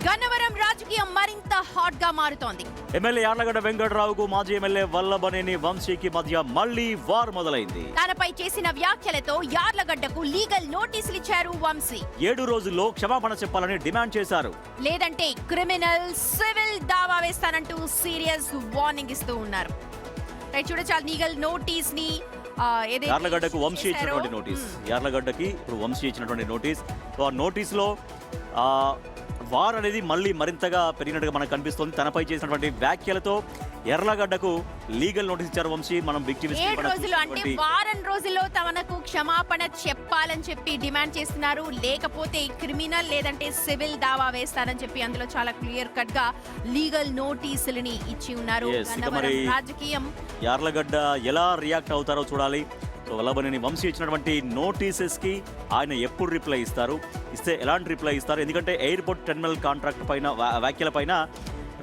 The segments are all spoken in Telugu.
గన్నవరం రాజకీయం మరింత హాట్ గా మారుతోంది. ఎమ్మెల్యే యార్లగడ్డ వెంకటరావుకు మాజీ ఎమ్మెల్యే వల్లభనేని వంశీకి మధ్య మళ్లీ వార్ మొదలైంది. తనపై చేసిన వ్యాఖ్యలతో యార్లగడ్డకు లీగల్ నోటీసులు ఇచ్చారు వంశీ. 7 రోజుల్లో క్షమాపణ చెప్పాలని డిమాండ్ చేశారు. లేదంటే క్రిమినల్ సివిల్ దావా వేస్తానంటూ సీరియస్ వార్నింగ్ ఇస్తూ ఉన్నారు. చూడొచ్చు లీగల్ నోటీస్ ని యార్లగడ్డకు వంశీ ఇచ్చినటువంటి నోటీస్. యార్లగడ్డకి ఇప్పుడు వంశీ ఇచ్చినటువంటి నోటీస్. ఆ నోటీస్ లో వార్ అనేది మళ్ళీ మరింతగా పెరిగినట్టుగా మనకు కనిపిస్తుంది. తనపై చేసినటువంటి వ్యాఖ్యలతో యార్లగడ్డకు లీగల్ నోటీస్ ఇచ్చారు వంశీ. మనం 7 రోజులు అంటే వారం రోజుల్లో తమకు క్షమాపణ చెప్పాలని చెప్పి డిమాండ్ చేస్తున్నారు. లేకపోతే క్రిమినల్ లేదంటే సివిల్ దావా వేస్తారని చెప్పి అందులో చాలా క్లియర్ కట్ గా లీగల్ నోటీసులని ఇచ్చి ఉన్నారు. రాజకీయం యార్లగడ్డ ఎలా రియాక్ట్ అవుతారో చూడాలి. సో వల్లభనేని వంశీ ఇచ్చినటువంటి నోటీసెస్ కి ఆయన ఎప్పుడు రిప్లై ఇస్తారు, ఇస్తే ఎలాంటి రిప్లై ఇస్తారు? ఎందుకంటే ఎయిర్పోర్ట్ టెర్మినల్ కాంట్రాక్ట్ పైన వ్యాఖ్యల పైన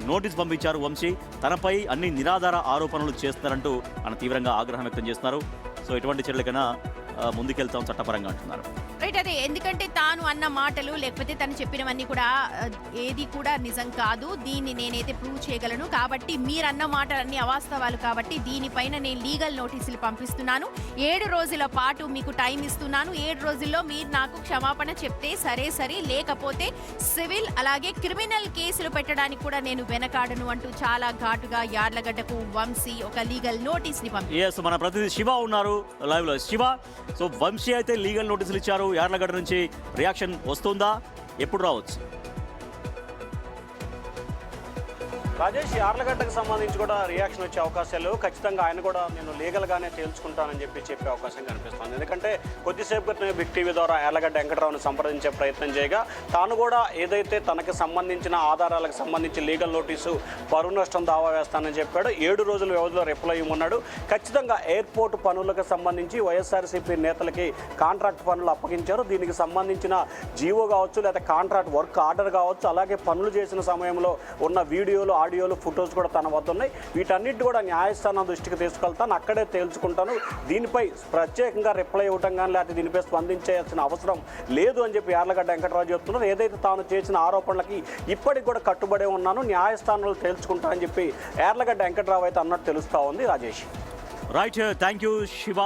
నోటీస్ పంపించారు వంశీ. తనపై అన్ని నిరాధార ఆరోపణలు చేస్తున్నారంటూ ఆయన తీవ్రంగా ఆగ్రహం వ్యక్తం చేస్తున్నారు. సో ఎటువంటి చర్యలకైనా ముందుకెళ్తాం చట్టపరంగా అంటున్నారు. రైట్, అదే ఎందుకంటే తాను అన్న మాటలు లేకపోతే తను చెప్పినవన్నీ కూడా ఏది కూడా నిజం కాదు, దీన్ని నేనైతే ప్రూవ్ చేయగలను. కాబట్టి మీరు అన్న మాటలన్నీ అవాస్తవాలు కాబట్టి దీనిపైన నేను లీగల్ నోటీసులు పంపిస్తున్నాను. 7 రోజుల పాటు మీకు టైం ఇస్తున్నాను. 7 రోజుల్లో మీరు నాకు క్షమాపణ చెప్తే సరే, లేకపోతే సివిల్ అలాగే క్రిమినల్ కేసులు పెట్టడానికి కూడా నేను వెనకాడను అంటూ చాలా ఘాటుగా యార్లగడ్డకు వంశీ ఒక లీగల్ నోటీస్ ని పంపించారు. మన ప్రతినిధి శివ ఉన్నారు లైవ్ లో. శివ, సో వంశీ అయితే లీగల్ నోటీసులు ఇచ్చారు. యార్లగడ్డ నుంచి రియాక్షన్ వస్తుందా? ఎప్పుడు రావచ్చు? రాజేష్, యార్లగడ్డకు సంబంధించి కూడా రియాక్షన్ వచ్చే అవకాశాలు ఖచ్చితంగా ఆయన కూడా నేను లీగల్గానే తేల్చుకుంటానని చెప్పే అవకాశం కనిపిస్తుంది. ఎందుకంటే కొద్దిసేపు క్రితమే బిగ్ టీవీ ద్వారా యార్లగడ్డ వెంకటరావును సంప్రదించే ప్రయత్నం చేయగా తాను కూడా ఏదైతే తనకు సంబంధించిన ఆధారాలకు సంబంధించి లీగల్ నోటీసు పరువు నష్టం దావా వేస్తానని చెప్పాడు. 7 రోజుల వ్యవధిలో రిప్లై ఇవ్వమన్నాడు. ఖచ్చితంగా ఎయిర్పోర్ట్ పనులకు సంబంధించి వైఎస్ఆర్సీపీ నేతలకి కాంట్రాక్ట్ పనులు అప్పగించారు. దీనికి సంబంధించిన జీవో కావచ్చు లేదా కాంట్రాక్ట్ వర్క్ ఆర్డర్ కావచ్చు, అలాగే పనులు చేసిన సమయంలో ఉన్న వీడియోలు ఆడియోలు ఫొటోస్ కూడా తన వద్ద ఉన్నాయి. వీటన్నిటి కూడా న్యాయస్థానం దృష్టికి తీసుకెళ్తాను, అక్కడే తేల్చుకుంటాను. దీనిపై ప్రత్యేకంగా రిప్లై ఇవ్వటం కానీ లేకపోతే దీనిపై స్పందించాల్సిన అవసరం లేదు అని చెప్పి యార్లగడ్డ వెంకటరావు చెప్తున్నారు. ఏదైతే తాను చేసిన ఆరోపణలకి ఇప్పటికి కూడా కట్టుబడి ఉన్నాను, న్యాయస్థానంలో తేల్చుకుంటానని చెప్పి యార్లగడ్డ వెంకటరావు అయితే అన్నట్టు తెలుస్తా ఉంది. Rajesh, right, thank you Shiva.